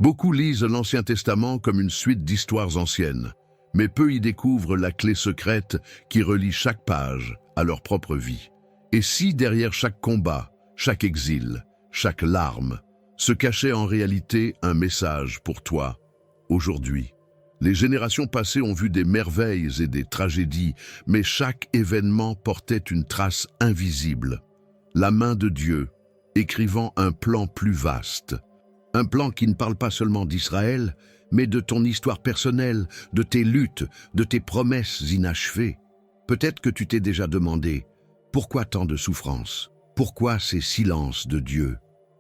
Beaucoup lisent l'Ancien Testament comme une suite d'histoires anciennes, mais peu y découvrent la clé secrète qui relie chaque page à leur propre vie. Et si derrière chaque combat, chaque exil, chaque larme, se cachait en réalité un message pour toi, aujourd'hui? Les générations passées ont vu des merveilles et des tragédies, mais chaque événement portait une trace invisible. La main de Dieu, écrivant un plan plus vaste. Un plan qui ne parle pas seulement d'Israël, mais de ton histoire personnelle, de tes luttes, de tes promesses inachevées. Peut-être que tu t'es déjà demandé, pourquoi tant de souffrances? Pourquoi ces silences de Dieu?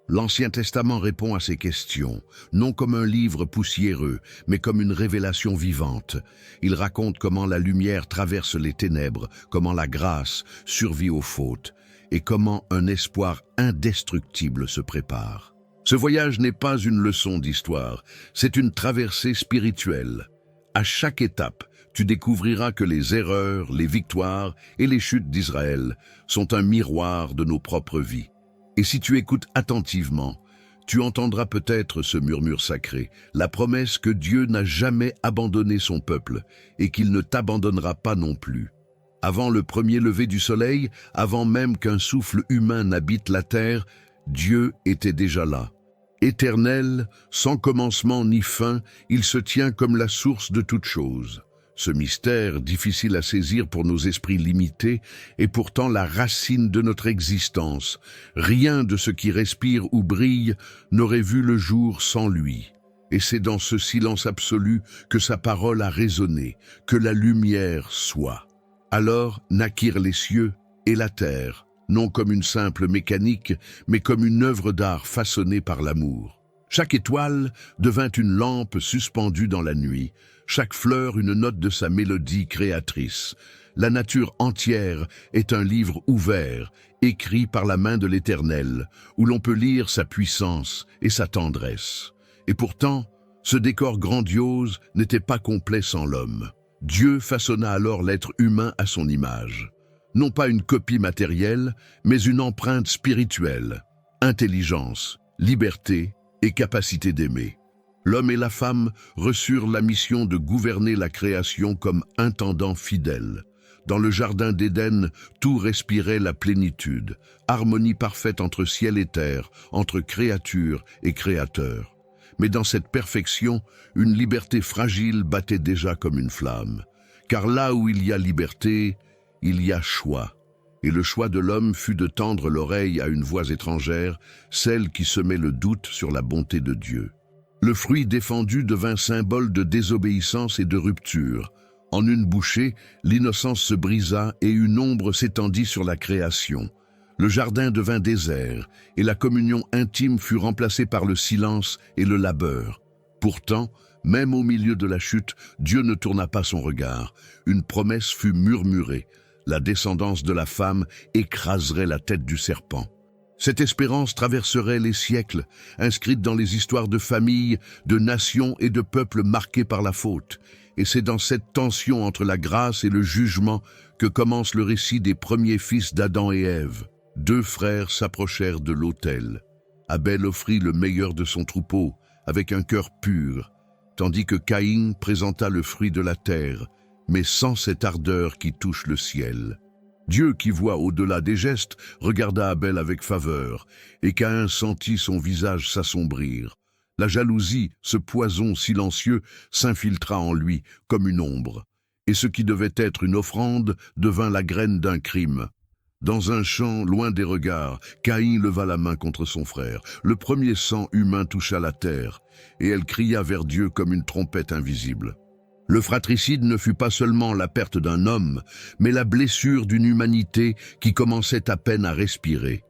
L'Ancien Testament répond à ces questions, non comme un livre poussiéreux, mais comme une révélation vivante. Il raconte comment la lumière traverse les ténèbres, comment la grâce survit aux fautes, et comment un espoir indestructible se prépare. Ce voyage n'est pas une leçon d'histoire, c'est une traversée spirituelle. À chaque étape, tu découvriras que les erreurs, les victoires et les chutes d'Israël sont un miroir de nos propres vies. Et si tu écoutes attentivement, tu entendras peut-être ce murmure sacré, la promesse que Dieu n'a jamais abandonné son peuple et qu'il ne t'abandonnera pas non plus. Avant le premier lever du soleil, avant même qu'un souffle humain n'habite la terre, Dieu était déjà là. Éternel, sans commencement ni fin, il se tient comme la source de toute chose. Ce mystère, difficile à saisir pour nos esprits limités, est pourtant la racine de notre existence. Rien de ce qui respire ou brille n'aurait vu le jour sans lui. Et c'est dans ce silence absolu que sa parole a résonné, que la lumière soit. Alors naquirent les cieux et la terre, non comme une simple mécanique, mais comme une œuvre d'art façonnée par l'amour. Chaque étoile devint une lampe suspendue dans la nuit, chaque fleur une note de sa mélodie créatrice. La nature entière est un livre ouvert, écrit par la main de l'Éternel, où l'on peut lire sa puissance et sa tendresse. Et pourtant, ce décor grandiose n'était pas complet sans l'homme. Dieu façonna alors l'être humain à son image. Non pas une copie matérielle, mais une empreinte spirituelle. Intelligence, liberté et capacité d'aimer. L'homme et la femme reçurent la mission de gouverner la création comme intendants fidèles. Dans le jardin d'Éden, tout respirait la plénitude, harmonie parfaite entre ciel et terre, entre créature et créateur. Mais dans cette perfection, une liberté fragile battait déjà comme une flamme. Car là où il y a liberté, il y a choix. Et le choix de l'homme fut de tendre l'oreille à une voix étrangère, celle qui semait le doute sur la bonté de Dieu. Le fruit défendu devint symbole de désobéissance et de rupture. En une bouchée, l'innocence se brisa et une ombre s'étendit sur la création. Le jardin devint désert et la communion intime fut remplacée par le silence et le labeur. Pourtant, même au milieu de la chute, Dieu ne tourna pas son regard. Une promesse fut murmurée. La descendance de la femme écraserait la tête du serpent. Cette espérance traverserait les siècles, inscrite dans les histoires de familles, de nations et de peuples marqués par la faute. Et c'est dans cette tension entre la grâce et le jugement que commence le récit des premiers fils d'Adam et Ève. Deux frères s'approchèrent de l'autel. Abel offrit le meilleur de son troupeau, avec un cœur pur, tandis que Caïn présenta le fruit de la terre, mais sans cette ardeur qui touche le ciel. Dieu, qui voit au-delà des gestes, regarda Abel avec faveur, et Caïn sentit son visage s'assombrir. La jalousie, ce poison silencieux, s'infiltra en lui comme une ombre, et ce qui devait être une offrande devint la graine d'un crime. Dans un champ, loin des regards, Caïn leva la main contre son frère. Le premier sang humain toucha la terre, et elle cria vers Dieu comme une trompette invisible. Le fratricide ne fut pas seulement la perte d'un homme, mais la blessure d'une humanité qui commençait à peine à respirer.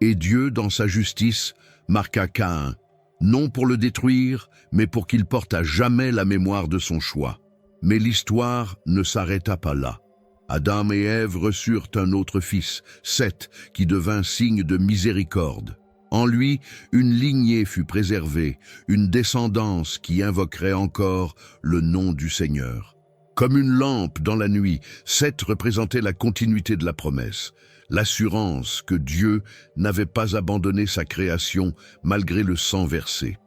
Et Dieu, dans sa justice, marqua Caïn, non pour le détruire, mais pour qu'il porte à jamais la mémoire de son choix. Mais l'histoire ne s'arrêta pas là. Adam et Ève reçurent un autre fils, Seth, qui devint signe de miséricorde. En lui, une lignée fut préservée, une descendance qui invoquerait encore le nom du Seigneur. Comme une lampe dans la nuit, Seth représentait la continuité de la promesse, l'assurance que Dieu n'avait pas abandonné sa création malgré le sang versé.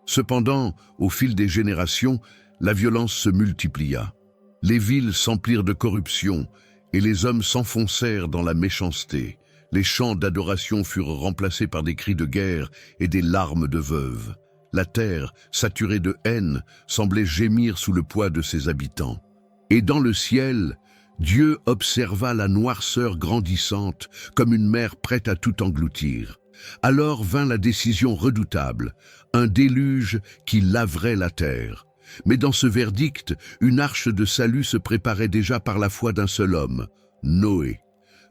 Cependant, au fil des générations, la violence se multiplia. Les villes s'emplirent de corruption et les hommes s'enfoncèrent dans la méchanceté. Les chants d'adoration furent remplacés par des cris de guerre et des larmes de veuves. La terre, saturée de haine, semblait gémir sous le poids de ses habitants. Et dans le ciel, Dieu observa la noirceur grandissante comme une mer prête à tout engloutir. Alors vint la décision redoutable, un déluge qui laverait la terre. Mais dans ce verdict, une arche de salut se préparait déjà par la foi d'un seul homme, Noé.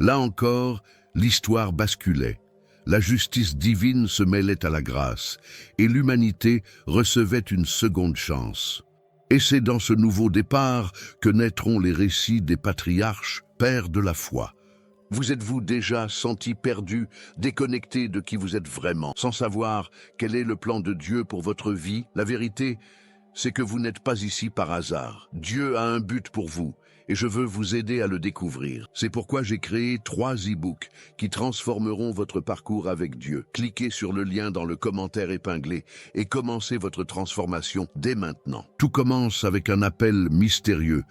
Là encore, l'histoire basculait. La justice divine se mêlait à la grâce, et l'humanité recevait une seconde chance. Et c'est dans ce nouveau départ que naîtront les récits des patriarches, pères de la foi. Vous êtes-vous déjà senti perdu, déconnecté de qui vous êtes vraiment, sans savoir quel est le plan de Dieu pour votre vie? La vérité, c'est que vous n'êtes pas ici par hasard. Dieu a un but pour vous, et je veux vous aider à le découvrir. C'est pourquoi j'ai créé 3 e-books qui transformeront votre parcours avec Dieu. Cliquez sur le lien dans le commentaire épinglé et commencez votre transformation dès maintenant. Tout commence avec un appel mystérieux.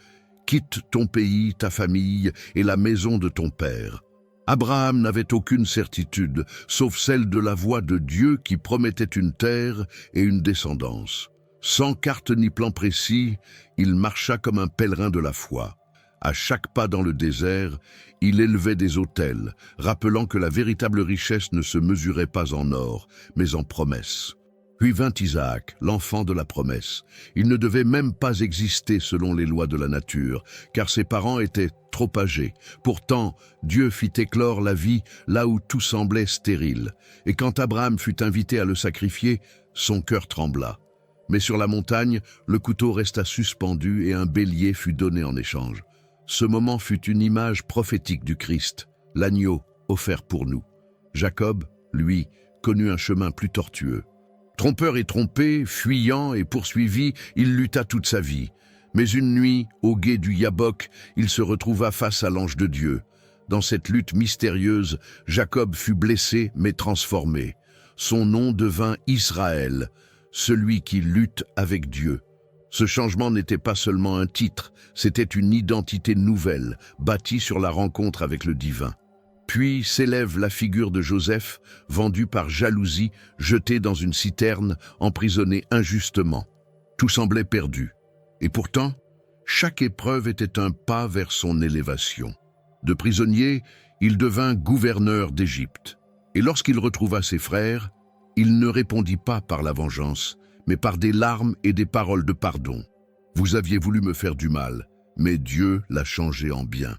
Quitte ton pays, ta famille et la maison de ton père. Abraham n'avait aucune certitude, sauf celle de la voix de Dieu qui promettait une terre et une descendance. Sans carte ni plan précis, il marcha comme un pèlerin de la foi. À chaque pas dans le désert, il élevait des autels, rappelant que la véritable richesse ne se mesurait pas en or, mais en promesses. Puis vint Isaac, l'enfant de la promesse. Il ne devait même pas exister selon les lois de la nature, car ses parents étaient trop âgés. Pourtant, Dieu fit éclore la vie là où tout semblait stérile. Et quand Abraham fut invité à le sacrifier, son cœur trembla. Mais sur la montagne, le couteau resta suspendu et un bélier fut donné en échange. Ce moment fut une image prophétique du Christ, l'agneau offert pour nous. Jacob, lui, connut un chemin plus tortueux. Trompeur et trompé, fuyant et poursuivi, il lutta toute sa vie. Mais une nuit, au gué du Yabok, il se retrouva face à l'ange de Dieu. Dans cette lutte mystérieuse, Jacob fut blessé mais transformé. Son nom devint Israël, celui qui lutte avec Dieu. Ce changement n'était pas seulement un titre, c'était une identité nouvelle, bâtie sur la rencontre avec le divin. Puis s'élève la figure de Joseph, vendu par jalousie, jeté dans une citerne, emprisonné injustement. Tout semblait perdu. Et pourtant, chaque épreuve était un pas vers son élévation. De prisonnier, il devint gouverneur d'Égypte. Et lorsqu'il retrouva ses frères, il ne répondit pas par la vengeance, mais par des larmes et des paroles de pardon. Vous aviez voulu me faire du mal, mais Dieu l'a changé en bien.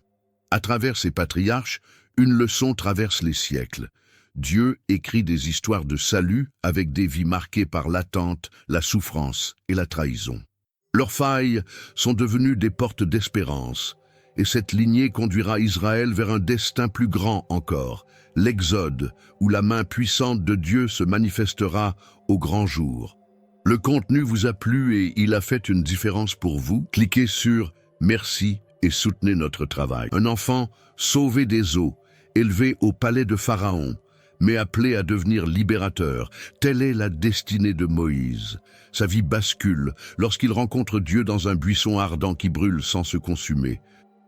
À travers ces patriarches, une leçon traverse les siècles. Dieu écrit des histoires de salut avec des vies marquées par l'attente, la souffrance et la trahison. Leurs failles sont devenues des portes d'espérance, et cette lignée conduira Israël vers un destin plus grand encore, l'Exode, où la main puissante de Dieu se manifestera au grand jour. Le contenu vous a plu et il a fait une différence pour vous? Cliquez sur « Merci » et soutenez notre travail. Un enfant sauvé des eaux, élevé au palais de Pharaon, mais appelé à devenir libérateur. Telle est la destinée de Moïse. Sa vie bascule lorsqu'il rencontre Dieu dans un buisson ardent qui brûle sans se consumer.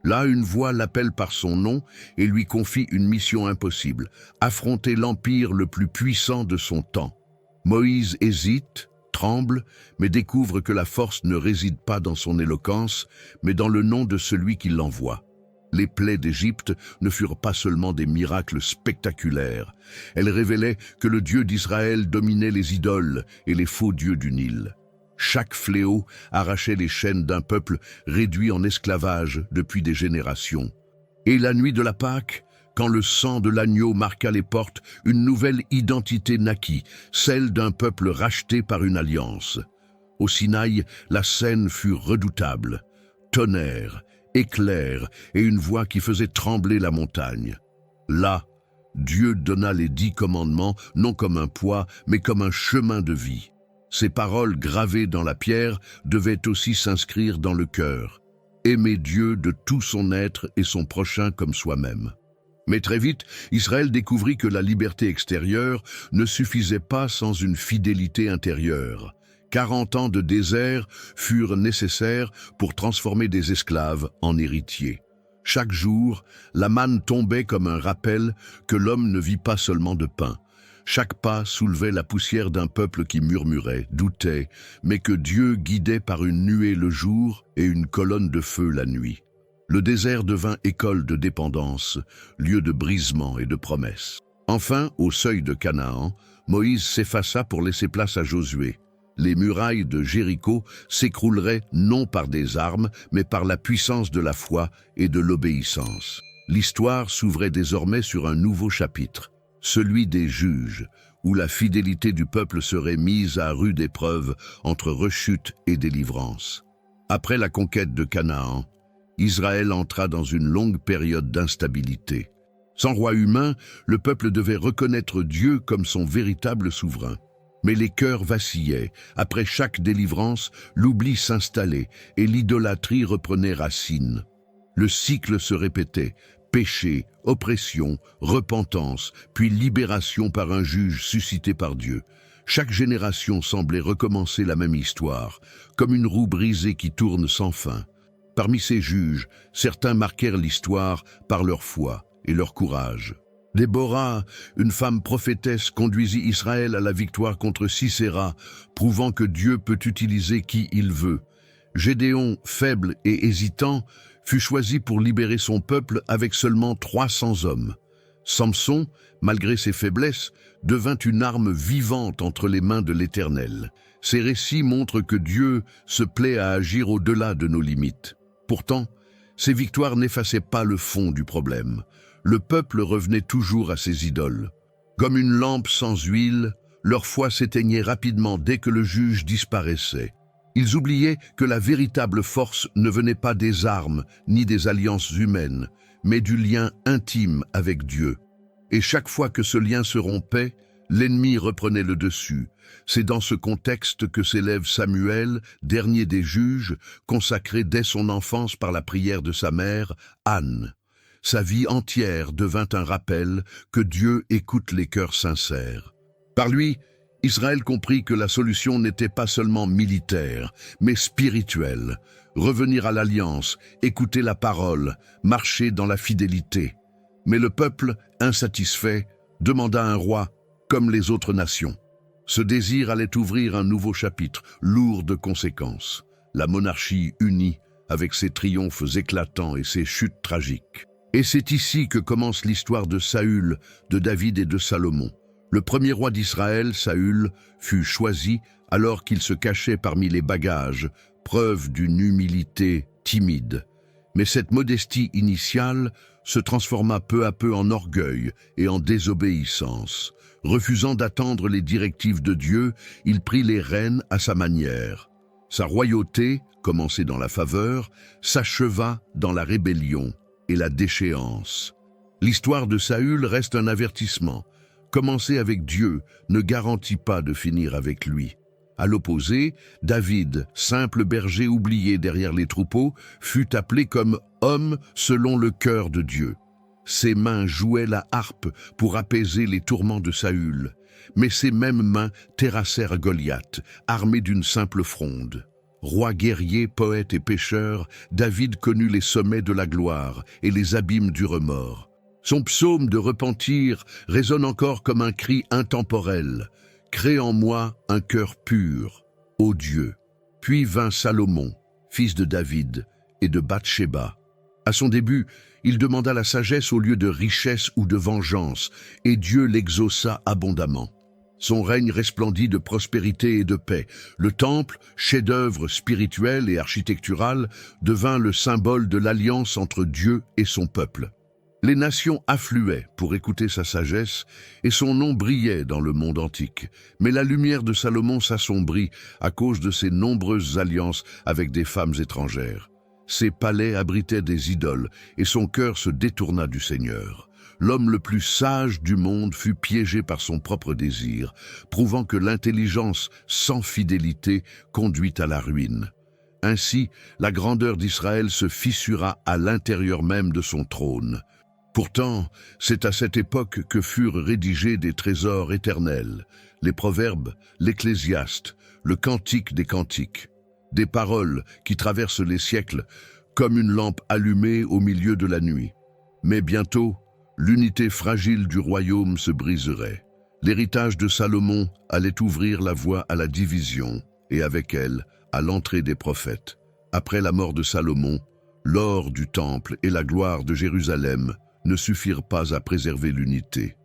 Là, une voix l'appelle par son nom et lui confie une mission impossible, affronter l'empire le plus puissant de son temps. Moïse hésite, tremble, mais découvre que la force ne réside pas dans son éloquence, mais dans le nom de celui qui l'envoie. Les plaies d'Égypte ne furent pas seulement des miracles spectaculaires. Elles révélaient que le Dieu d'Israël dominait les idoles et les faux dieux du Nil. Chaque fléau arrachait les chaînes d'un peuple réduit en esclavage depuis des générations. Et la nuit de la Pâque, quand le sang de l'agneau marqua les portes, une nouvelle identité naquit, celle d'un peuple racheté par une alliance. Au Sinaï, la scène fut redoutable. Tonnerre, éclair et une voix qui faisait trembler la montagne. Là, Dieu donna les 10 commandements, non comme un poids, mais comme un chemin de vie. Ces paroles gravées dans la pierre devaient aussi s'inscrire dans le cœur. Aimer Dieu de tout son être et son prochain comme soi-même. Mais très vite, Israël découvrit que la liberté extérieure ne suffisait pas sans une fidélité intérieure. 40 ans de désert furent nécessaires pour transformer des esclaves en héritiers. Chaque jour, la manne tombait comme un rappel que l'homme ne vit pas seulement de pain. Chaque pas soulevait la poussière d'un peuple qui murmurait, doutait, mais que Dieu guidait par une nuée le jour et une colonne de feu la nuit. Le désert devint école de dépendance, lieu de brisement et de promesses. Enfin, au seuil de Canaan, Moïse s'effaça pour laisser place à Josué. Les murailles de Jéricho s'écrouleraient non par des armes, mais par la puissance de la foi et de l'obéissance. L'histoire s'ouvrait désormais sur un nouveau chapitre, celui des juges, où la fidélité du peuple serait mise à rude épreuve entre rechute et délivrance. Après la conquête de Canaan, Israël entra dans une longue période d'instabilité. Sans roi humain, le peuple devait reconnaître Dieu comme son véritable souverain. Mais les cœurs vacillaient. Après chaque délivrance, l'oubli s'installait et l'idolâtrie reprenait racine. Le cycle se répétait. Péché, oppression, repentance, puis libération par un juge suscité par Dieu. Chaque génération semblait recommencer la même histoire, comme une roue brisée qui tourne sans fin. Parmi ces juges, certains marquèrent l'histoire par leur foi et leur courage. Déborah, une femme prophétesse, conduisit Israël à la victoire contre Sisera, prouvant que Dieu peut utiliser qui il veut. Gédéon, faible et hésitant, fut choisi pour libérer son peuple avec seulement 300 hommes. Samson, malgré ses faiblesses, devint une arme vivante entre les mains de l'Éternel. Ces récits montrent que Dieu se plaît à agir au-delà de nos limites. Pourtant, ces victoires n'effaçaient pas le fond du problème. Le peuple revenait toujours à ses idoles. Comme une lampe sans huile, leur foi s'éteignait rapidement dès que le juge disparaissait. Ils oubliaient que la véritable force ne venait pas des armes ni des alliances humaines, mais du lien intime avec Dieu. Et chaque fois que ce lien se rompait, l'ennemi reprenait le dessus. C'est dans ce contexte que s'élève Samuel, dernier des juges, consacré dès son enfance par la prière de sa mère, Anne. Sa vie entière devint un rappel que Dieu écoute les cœurs sincères. Par lui, Israël comprit que la solution n'était pas seulement militaire, mais spirituelle. Revenir à l'alliance, écouter la parole, marcher dans la fidélité. Mais le peuple, insatisfait, demanda un roi comme les autres nations. Ce désir allait ouvrir un nouveau chapitre, lourd de conséquences. La monarchie unie, avec ses triomphes éclatants et ses chutes tragiques. Et c'est ici que commence l'histoire de Saül, de David et de Salomon. Le premier roi d'Israël, Saül, fut choisi alors qu'il se cachait parmi les bagages, preuve d'une humilité timide. Mais cette modestie initiale se transforma peu à peu en orgueil et en désobéissance. Refusant d'attendre les directives de Dieu, il prit les rênes à sa manière. Sa royauté, commencée dans la faveur, s'acheva dans la rébellion et la déchéance. L'histoire de Saül reste un avertissement. Commencer avec Dieu ne garantit pas de finir avec lui. À l'opposé, David, simple berger oublié derrière les troupeaux, fut appelé comme homme selon le cœur de Dieu. Ses mains jouaient la harpe pour apaiser les tourments de Saül, mais ces mêmes mains terrassèrent Goliath, armé d'une simple fronde. Roi guerrier, poète et pécheur, David connut les sommets de la gloire et les abîmes du remords. Son psaume de repentir résonne encore comme un cri intemporel. « Crée en moi un cœur pur, ô Dieu ». Puis vint Salomon, fils de David et de Bathsheba. À son début, il demanda la sagesse au lieu de richesse ou de vengeance, et Dieu l'exauça abondamment. Son règne resplendit de prospérité et de paix. Le temple, chef-d'œuvre spirituel et architectural, devint le symbole de l'alliance entre Dieu et son peuple. Les nations affluaient pour écouter sa sagesse, et son nom brillait dans le monde antique. Mais la lumière de Salomon s'assombrit à cause de ses nombreuses alliances avec des femmes étrangères. Ses palais abritaient des idoles, et son cœur se détourna du Seigneur. L'homme le plus sage du monde fut piégé par son propre désir, prouvant que l'intelligence sans fidélité conduit à la ruine. Ainsi, la grandeur d'Israël se fissura à l'intérieur même de son trône. Pourtant, c'est à cette époque que furent rédigés des trésors éternels, les Proverbes, l'Ecclésiaste, le cantique des cantiques, des paroles qui traversent les siècles comme une lampe allumée au milieu de la nuit. Mais bientôt, l'unité fragile du royaume se briserait. L'héritage de Salomon allait ouvrir la voie à la division et avec elle, à l'entrée des prophètes. Après la mort de Salomon, l'or du temple et la gloire de Jérusalem ne suffirent pas à préserver l'unité.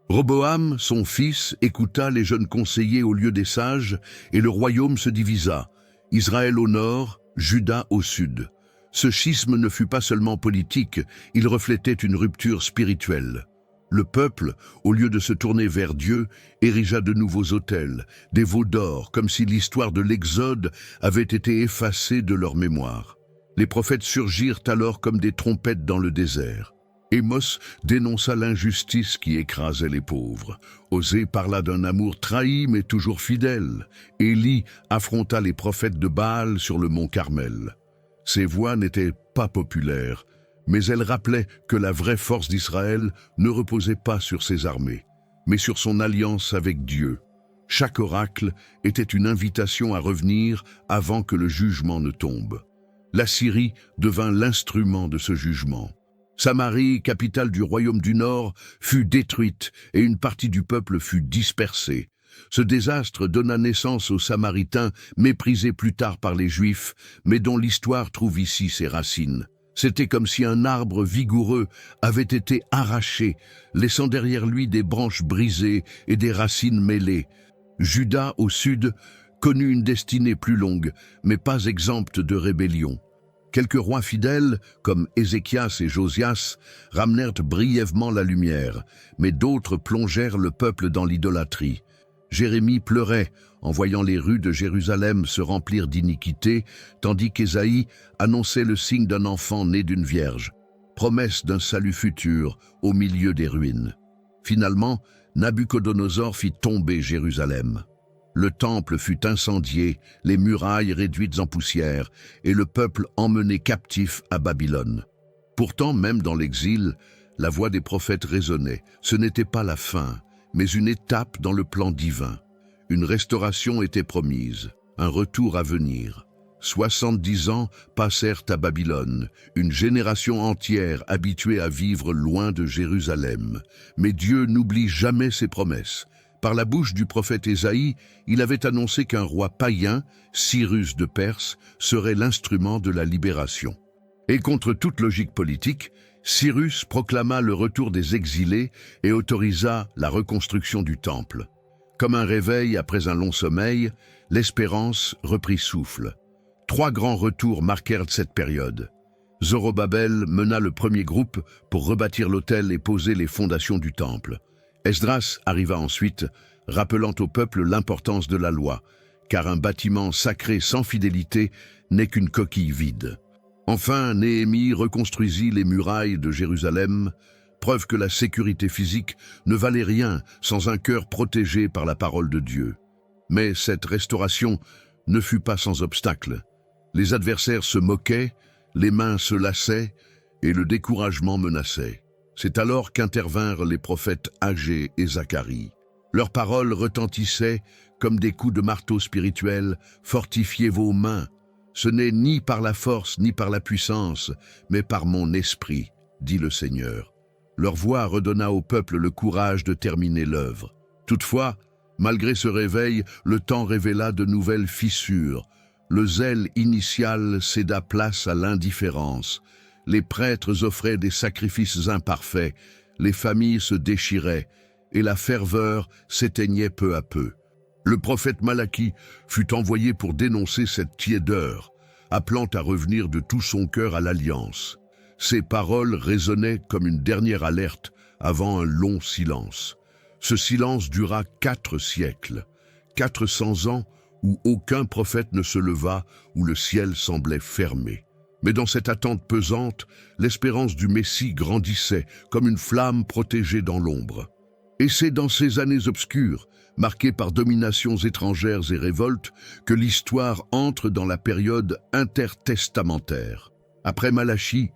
Roboam, son fils, écouta les jeunes conseillers au lieu des sages et le royaume se divisa, Israël au nord, Juda au sud. Ce schisme ne fut pas seulement politique, il reflétait une rupture spirituelle. Le peuple, au lieu de se tourner vers Dieu, érigea de nouveaux autels, des veaux d'or, comme si l'histoire de l'Exode avait été effacée de leur mémoire. Les prophètes surgirent alors comme des trompettes dans le désert. Émos dénonça l'injustice qui écrasait les pauvres. Osée parla d'un amour trahi mais toujours fidèle. Élie affronta les prophètes de Baal sur le mont Carmel. Ces voix n'étaient pas populaires, mais elles rappelaient que la vraie force d'Israël ne reposait pas sur ses armées, mais sur son alliance avec Dieu. Chaque oracle était une invitation à revenir avant que le jugement ne tombe. La Syrie devint l'instrument de ce jugement. Samarie, capitale du royaume du Nord, fut détruite et une partie du peuple fut dispersée. Ce désastre donna naissance aux Samaritains, méprisés plus tard par les Juifs, mais dont l'histoire trouve ici ses racines. C'était comme si un arbre vigoureux avait été arraché, laissant derrière lui des branches brisées et des racines mêlées. Juda, au sud, connut une destinée plus longue, mais pas exempte de rébellion. Quelques rois fidèles, comme Ézéchias et Josias, ramenèrent brièvement la lumière, mais d'autres plongèrent le peuple dans l'idolâtrie. Jérémie pleurait en voyant les rues de Jérusalem se remplir d'iniquité, tandis qu'Ésaïe annonçait le signe d'un enfant né d'une vierge, promesse d'un salut futur au milieu des ruines. Finalement, Nabuchodonosor fit tomber Jérusalem. Le temple fut incendié, les murailles réduites en poussière, et le peuple emmené captif à Babylone. Pourtant, même dans l'exil, la voix des prophètes résonnait. Ce n'était pas la fin, mais une étape dans le plan divin. Une restauration était promise, un retour à venir. 70 ans passèrent à Babylone, une génération entière habituée à vivre loin de Jérusalem. Mais Dieu n'oublie jamais ses promesses. Par la bouche du prophète Ésaïe, il avait annoncé qu'un roi païen, Cyrus de Perse, serait l'instrument de la libération. Et contre toute logique politique, Cyrus proclama le retour des exilés et autorisa la reconstruction du temple. Comme un réveil après un long sommeil, l'espérance reprit souffle. 3 grands retours marquèrent cette période. Zorobabel mena le premier groupe pour rebâtir l'autel et poser les fondations du temple. Esdras arriva ensuite, rappelant au peuple l'importance de la loi, car un bâtiment sacré sans fidélité n'est qu'une coquille vide. Enfin, Néhémie reconstruisit les murailles de Jérusalem, preuve que la sécurité physique ne valait rien sans un cœur protégé par la parole de Dieu. Mais cette restauration ne fut pas sans obstacle. Les adversaires se moquaient, les mains se lassaient et le découragement menaçait. C'est alors qu'intervinrent les prophètes Agé et Zacharie. Leurs paroles retentissaient comme des coups de marteau spirituel. « Fortifiez vos mains. Ce n'est ni par la force ni par la puissance, mais par mon esprit, dit le Seigneur. » Leur voix redonna au peuple le courage de terminer l'œuvre. Toutefois, malgré ce réveil, le temps révéla de nouvelles fissures. Le zèle initial céda place à l'indifférence. Les prêtres offraient des sacrifices imparfaits, les familles se déchiraient, et la ferveur s'éteignait peu à peu. Le prophète Malachie fut envoyé pour dénoncer cette tiédeur, appelant à revenir de tout son cœur à l'alliance. Ses paroles résonnaient comme une dernière alerte avant un long silence. Ce silence dura 4 siècles, 400 ans où aucun prophète ne se leva, où le ciel semblait fermé. Mais dans cette attente pesante, l'espérance du Messie grandissait comme une flamme protégée dans l'ombre. Et c'est dans ces années obscures, marquées par dominations étrangères et révoltes, que l'histoire entre dans la période intertestamentaire. Après Malachie,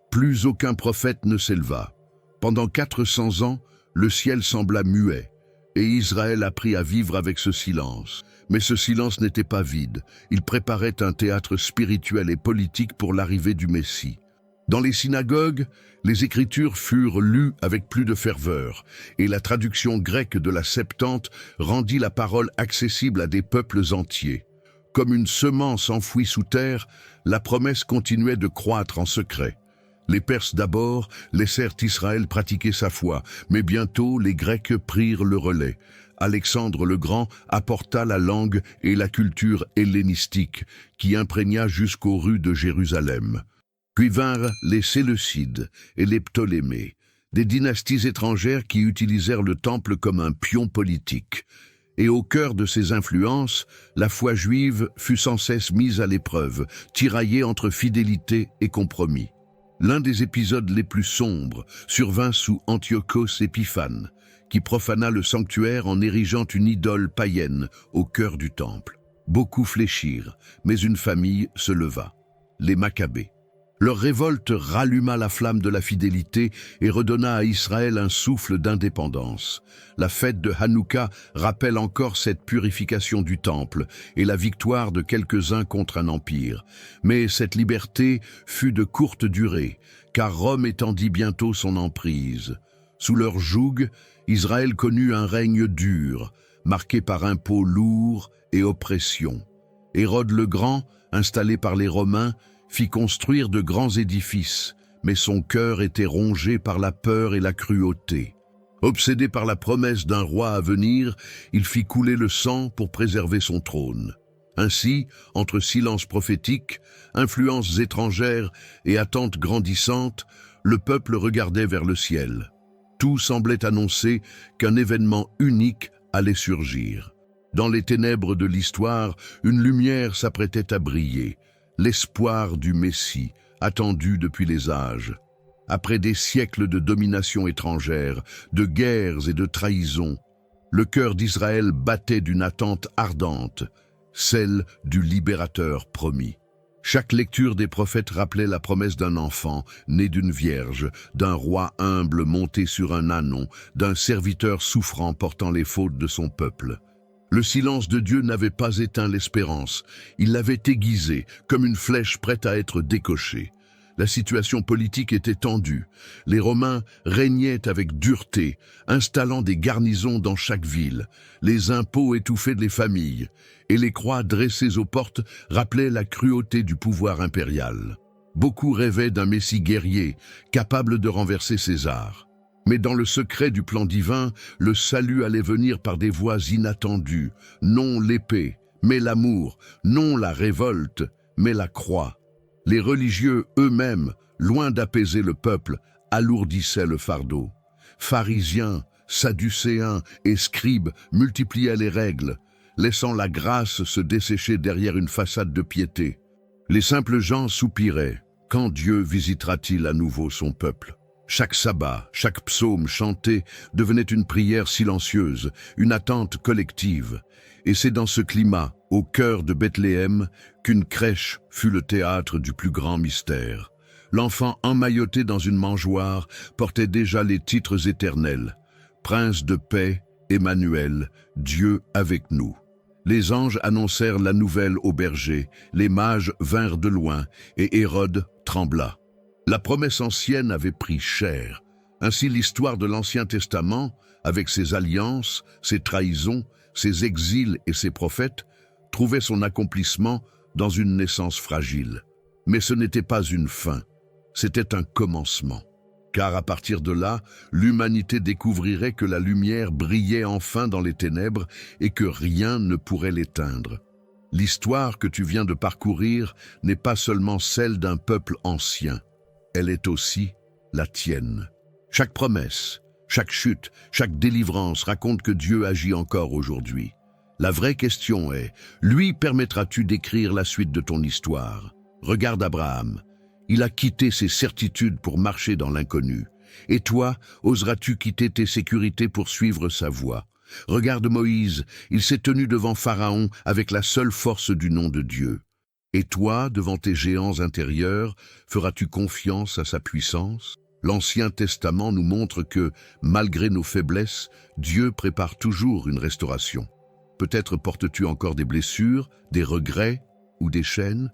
plus aucun prophète ne s'éleva. Pendant 400 ans, le ciel sembla muet, et Israël apprit à vivre avec ce silence. Mais ce silence n'était pas vide, il préparait un théâtre spirituel et politique pour l'arrivée du Messie. Dans les synagogues, les Écritures furent lues avec plus de ferveur, et la traduction grecque de la Septante rendit la parole accessible à des peuples entiers. Comme une semence enfouie sous terre, la promesse continuait de croître en secret. Les Perses d'abord laissèrent Israël pratiquer sa foi, mais bientôt les Grecs prirent le relais. Alexandre le Grand apporta la langue et la culture hellénistique qui imprégna jusqu'aux rues de Jérusalem. Puis vinrent les Séleucides et les Ptolémées, des dynasties étrangères qui utilisèrent le temple comme un pion politique. Et au cœur de ces influences, la foi juive fut sans cesse mise à l'épreuve, tiraillée entre fidélité et compromis. L'un des épisodes les plus sombres survint sous Antiochos Épiphane, qui profana le sanctuaire en érigeant une idole païenne au cœur du temple. Beaucoup fléchirent, mais une famille se leva, les Maccabées. Leur révolte ralluma la flamme de la fidélité et redonna à Israël un souffle d'indépendance. La fête de Hanouka rappelle encore cette purification du temple et la victoire de quelques-uns contre un empire. Mais cette liberté fut de courte durée, car Rome étendit bientôt son emprise. Sous leur joug, Israël connut un règne dur, marqué par impôts lourds et oppression. Hérode le Grand, installé par les Romains, fit construire de grands édifices, mais son cœur était rongé par la peur et la cruauté. Obsédé par la promesse d'un roi à venir, il fit couler le sang pour préserver son trône. Ainsi, entre silence prophétique, influences étrangères et attentes grandissantes, le peuple regardait vers le ciel. Tout semblait annoncer qu'un événement unique allait surgir. Dans les ténèbres de l'histoire, une lumière s'apprêtait à briller, l'espoir du Messie, attendu depuis les âges. Après des siècles de domination étrangère, de guerres et de trahisons, le cœur d'Israël battait d'une attente ardente, celle du libérateur promis. Chaque lecture des prophètes rappelait la promesse d'un enfant, né d'une vierge, d'un roi humble monté sur un ânon, d'un serviteur souffrant portant les fautes de son peuple. Le silence de Dieu n'avait pas éteint l'espérance, il l'avait aiguisée comme une flèche prête à être décochée. La situation politique était tendue. Les Romains régnaient avec dureté, installant des garnisons dans chaque ville. Les impôts étouffaient les familles, et les croix dressées aux portes rappelaient la cruauté du pouvoir impérial. Beaucoup rêvaient d'un Messie guerrier, capable de renverser César. Mais dans le secret du plan divin, le salut allait venir par des voies inattendues, non l'épée, mais l'amour, non la révolte, mais la croix. Les religieux eux-mêmes, loin d'apaiser le peuple, alourdissaient le fardeau. Pharisiens, sadducéens et scribes multipliaient les règles, laissant la grâce se dessécher derrière une façade de piété. Les simples gens soupiraient. Quand Dieu visitera-t-il à nouveau son peuple ? Chaque sabbat, chaque psaume chanté devenait une prière silencieuse, une attente collective. Et c'est dans ce climat, au cœur de Bethléem, qu'une crèche fut le théâtre du plus grand mystère. L'enfant emmailloté dans une mangeoire portait déjà les titres éternels. Prince de paix, Emmanuel, Dieu avec nous. Les anges annoncèrent la nouvelle aux bergers, les mages vinrent de loin, et Hérode trembla. La promesse ancienne avait pris chair. Ainsi l'histoire de l'Ancien Testament, avec ses alliances, ses trahisons, ses exils et ses prophètes, trouvait son accomplissement dans une naissance fragile. Mais ce n'était pas une fin, c'était un commencement. Car à partir de là, l'humanité découvrirait que la lumière brillait enfin dans les ténèbres et que rien ne pourrait l'éteindre. L'histoire que tu viens de parcourir n'est pas seulement celle d'un peuple ancien, elle est aussi la tienne. Chaque promesse, chaque chute, chaque délivrance raconte que Dieu agit encore aujourd'hui. La vraie question est, lui permettras-tu d'écrire la suite de ton histoire ? Regarde Abraham, il a quitté ses certitudes pour marcher dans l'inconnu. Et toi, oseras-tu quitter tes sécurités pour suivre sa voie ? Regarde Moïse, il s'est tenu devant Pharaon avec la seule force du nom de Dieu. Et toi, devant tes géants intérieurs, feras-tu confiance à sa puissance ? L'Ancien Testament nous montre que, malgré nos faiblesses, Dieu prépare toujours une restauration. peut-être portes-tu encore des blessures, des regrets ou des chaînes.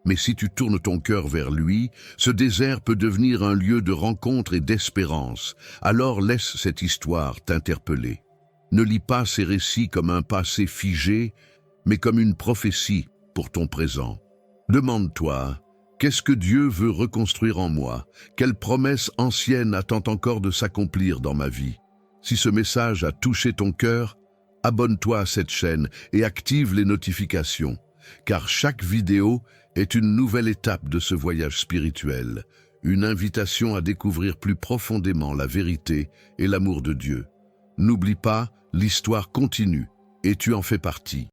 Mais si tu tournes ton cœur vers lui, ce désert peut devenir un lieu de rencontre et d'espérance. Alors laisse cette histoire t'interpeller. Ne lis pas ces récits comme un passé figé, mais comme une prophétie pour ton présent. Demande-toi, qu'est-ce que Dieu veut reconstruire en moi? Quelle promesse ancienne attend encore de s'accomplir dans ma vie? Si ce message a touché ton cœur, abonne-toi à cette chaîne et active les notifications, car chaque vidéo est une nouvelle étape de ce voyage spirituel, une invitation à découvrir plus profondément la vérité et l'amour de Dieu. N'oublie pas, l'histoire continue et tu en fais partie.